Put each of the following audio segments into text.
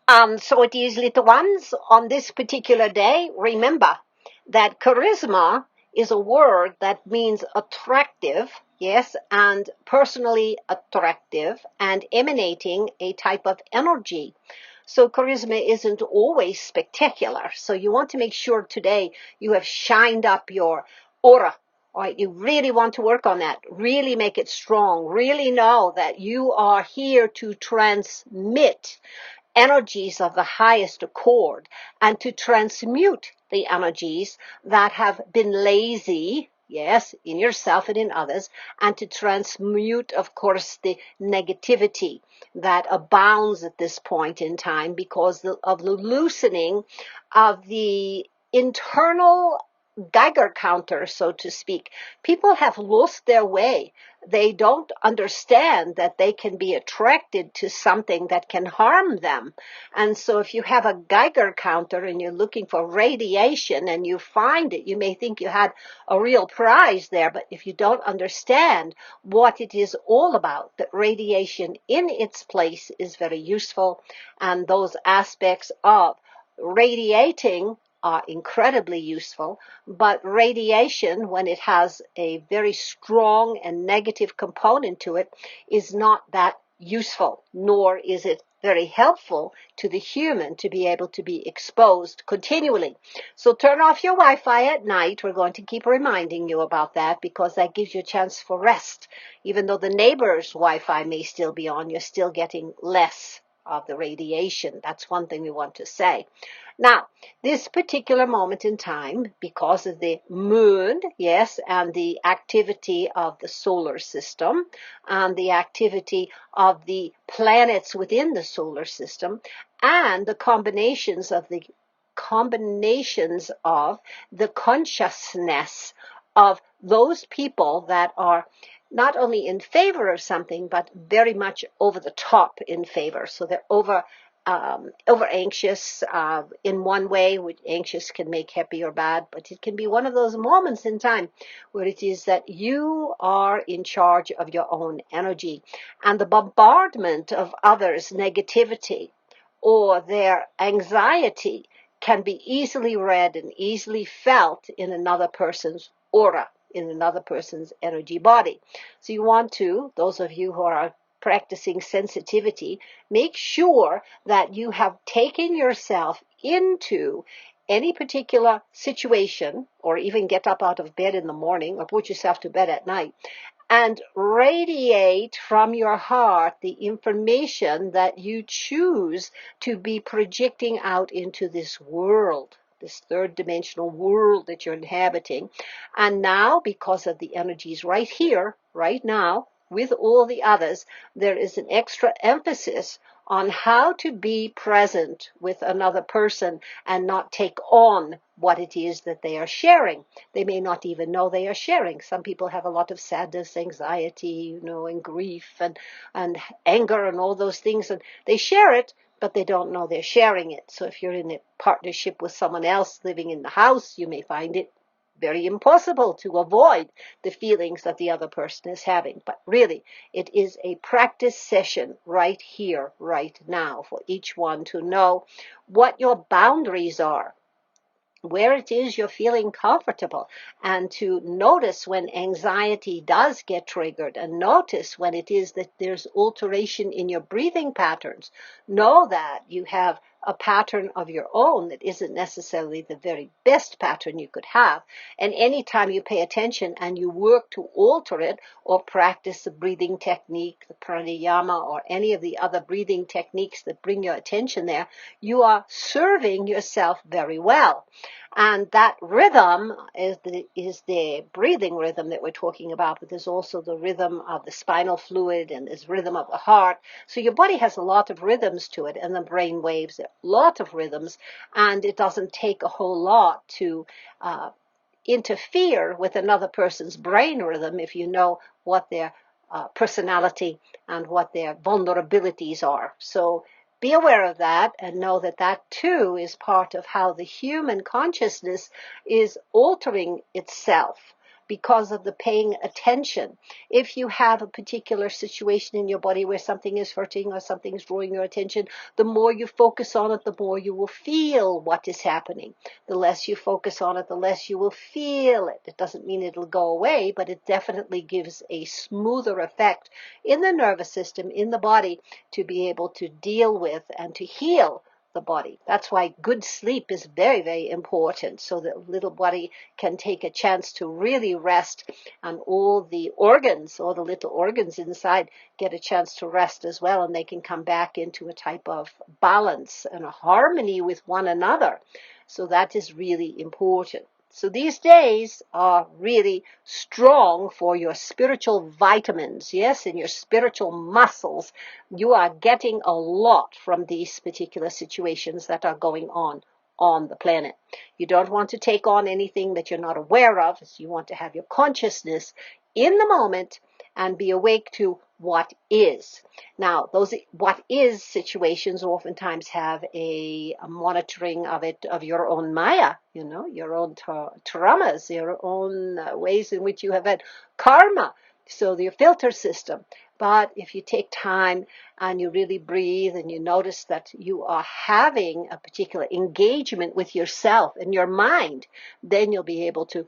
So it is, little ones, on this particular day, remember that charisma is a word that means attractive, yes, and personally attractive and emanating a type of energy. So charisma isn't always spectacular. So you want to make sure today you have shined up your aura. All right, you really want to work on that. Really make it strong. Really know that you are here to transmit energies of the highest accord and to transmute the energies that have been lazy, yes, in yourself and in others, and to transmute, of course, the negativity that abounds at this point in time because of the loosening of the internal Geiger counter, so to speak. People have lost their way. They don't understand that they can be attracted to something that can harm them. And so if you have a Geiger counter and you're looking for radiation and you find it, you may think you had a real prize there, but if you don't understand what it is all about, that radiation in its place is very useful, and those aspects of radiating are incredibly useful, but radiation, when it has a very strong and negative component to it, is not that useful, nor is it very helpful to the human to be able to be exposed continually. So turn off your Wi-Fi at night. We're going to keep reminding you about that because that gives you a chance for rest. Even though the neighbor's Wi-Fi may still be on, you're still getting less of the radiation. That's one thing we want to say. Now, this particular moment in time, because of the moon, yes, and the activity of the solar system, and the activity of the planets within the solar system, and the combinations of the consciousness of those people that are not only in favor of something, but very much over the top in favor. So they're over anxious in one way, which anxious can make happy or bad, but it can be one of those moments in time where it is that you are in charge of your own energy, and the bombardment of others' negativity or their anxiety can be easily read and easily felt in another person's aura, in another person's energy body. So you want to, those of you who are practicing sensitivity, make sure that you have taken yourself into any particular situation, or even get up out of bed in the morning or put yourself to bed at night, and radiate from your heart the information that you choose to be projecting out into this world, this third dimensional world that you're inhabiting. And now, because of the energies right here, right now, with all the others, there is an extra emphasis on how to be present with another person and not take on what it is that they are sharing. They may not even know they are sharing. Some people have a lot of sadness, anxiety, and grief and anger and all those things, and they share it, but they don't know they're sharing it. So if you're in a partnership with someone else living in the house, you may find it very impossible to avoid the feelings that the other person is having. But really, it is a practice session right here, right now, for each one to know what your boundaries are, where it is you're feeling comfortable, and to notice when anxiety does get triggered, and notice when it is that there's alteration in your breathing patterns. Know that you have a pattern of your own that isn't necessarily the very best pattern you could have. And anytime you pay attention and you work to alter it or practice the breathing technique, the pranayama, or any of the other breathing techniques that bring your attention there, you are serving yourself very well. And that rhythm is the breathing rhythm that we're talking about, but there's also the rhythm of the spinal fluid, and there's rhythm of the heart. So your body has a lot of rhythms to it, and the brain waves, a lot of rhythms, and it doesn't take a whole lot to interfere with another person's brain rhythm if you know what their personality and what their vulnerabilities are. So be aware of that and know that that too is part of how the human consciousness is altering itself. because of the paying attention. If you have a particular situation in your body where something is hurting or something is drawing your attention, the more you focus on it, the more you will feel what is happening. The less you focus on it, the less you will feel it. It doesn't mean it'll go away, but it definitely gives a smoother effect in the nervous system, in the body, to be able to deal with and to heal the body. That's why good sleep is very, very important, so that little body can take a chance to really rest, and all the organs, all the little organs inside, get a chance to rest as well, and they can come back into a type of balance and a harmony with one another. So that is really important. So these days are really strong for your spiritual vitamins, yes, and your spiritual muscles. You are getting a lot from these particular situations that are going on the planet. You don't want to take on anything that you're not aware of. So you want to have your consciousness in the moment and be awake to what is. Now, those what is situations oftentimes have a monitoring of it, of your own Maya, your own traumas, your own ways in which you have had karma, so your filter system. But if you take time and you really breathe and you notice that you are having a particular engagement with yourself and your mind, then you'll be able to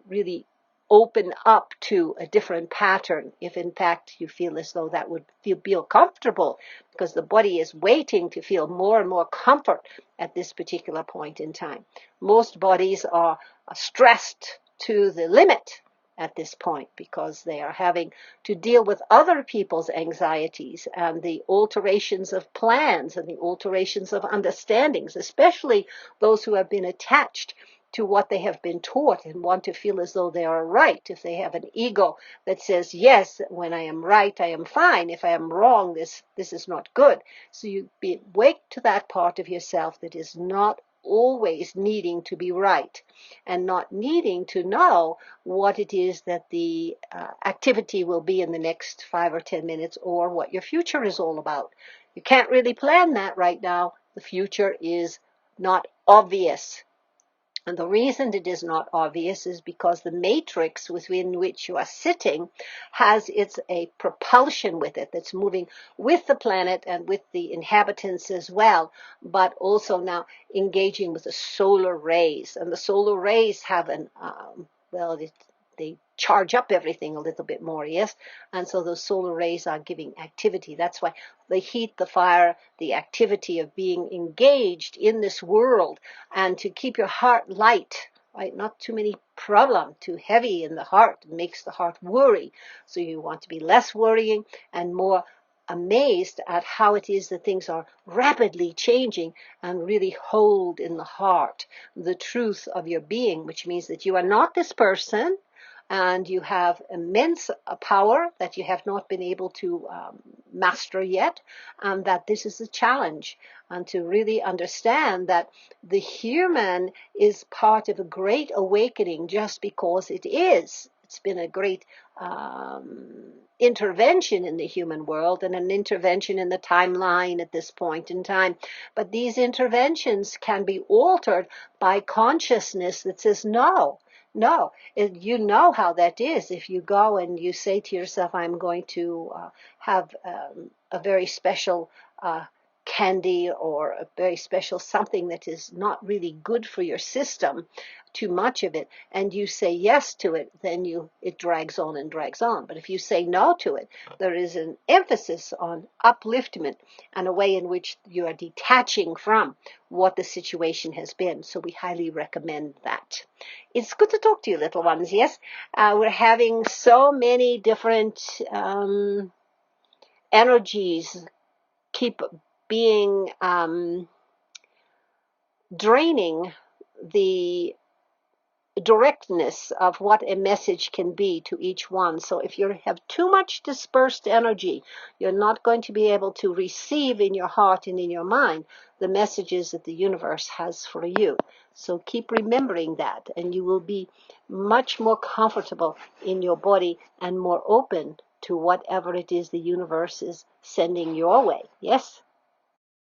really open up to a different pattern, if in fact you feel as though that would feel comfortable, because the body is waiting to feel more and more comfort at this particular point in time. Most bodies are stressed to the limit at this point because they are having to deal with other people's anxieties and the alterations of plans and the alterations of understandings, especially those who have been attached to what they have been taught and want to feel as though they are right. If they have an ego that says, yes, when I am right, I am fine. If I am wrong, this is not good. So you be awake to that part of yourself that is not always needing to be right and not needing to know what it is that the activity will be in the next 5 or 10 minutes or what your future is all about. You can't really plan that right now. The future is not obvious. And the reason it is not obvious is because the matrix within which you are sitting has a propulsion with it that's moving with the planet and with the inhabitants as well, but also now engaging with the solar rays. And the solar rays have they charge up everything a little bit more, yes? And so those solar rays are giving activity. That's why the heat, the fire, the activity of being engaged in this world, and to keep your heart light, right? Not too many problem, too heavy in the heart. It makes the heart worry. So you want to be less worrying and more amazed at how it is that things are rapidly changing, and really hold in the heart the truth of your being, which means that you are not this person, and you have immense power that you have not been able to master yet, and that this is a challenge, and to really understand that the human is part of a great awakening just because it is. It's been a great intervention in the human world and an intervention in the timeline at this point in time. But these interventions can be altered by consciousness that says no. No, you know how that is. If you go and you say to yourself, I'm going to have a very special candy or a very special something that is not really good for your system, too much of it, and you say yes to it, then it drags on and drags on. But if you say no to it, there is an emphasis on upliftment and a way in which you are detaching from what the situation has been. So we highly recommend that. It's good to talk to you, little ones, yes? We're having so many different energies keep being draining the directness of what a message can be to each one. So if you have too much dispersed energy, you're not going to be able to receive in your heart and in your mind the messages that the universe has for you. So keep remembering that, and you will be much more comfortable in your body and more open to whatever it is the universe is sending your way. Yes?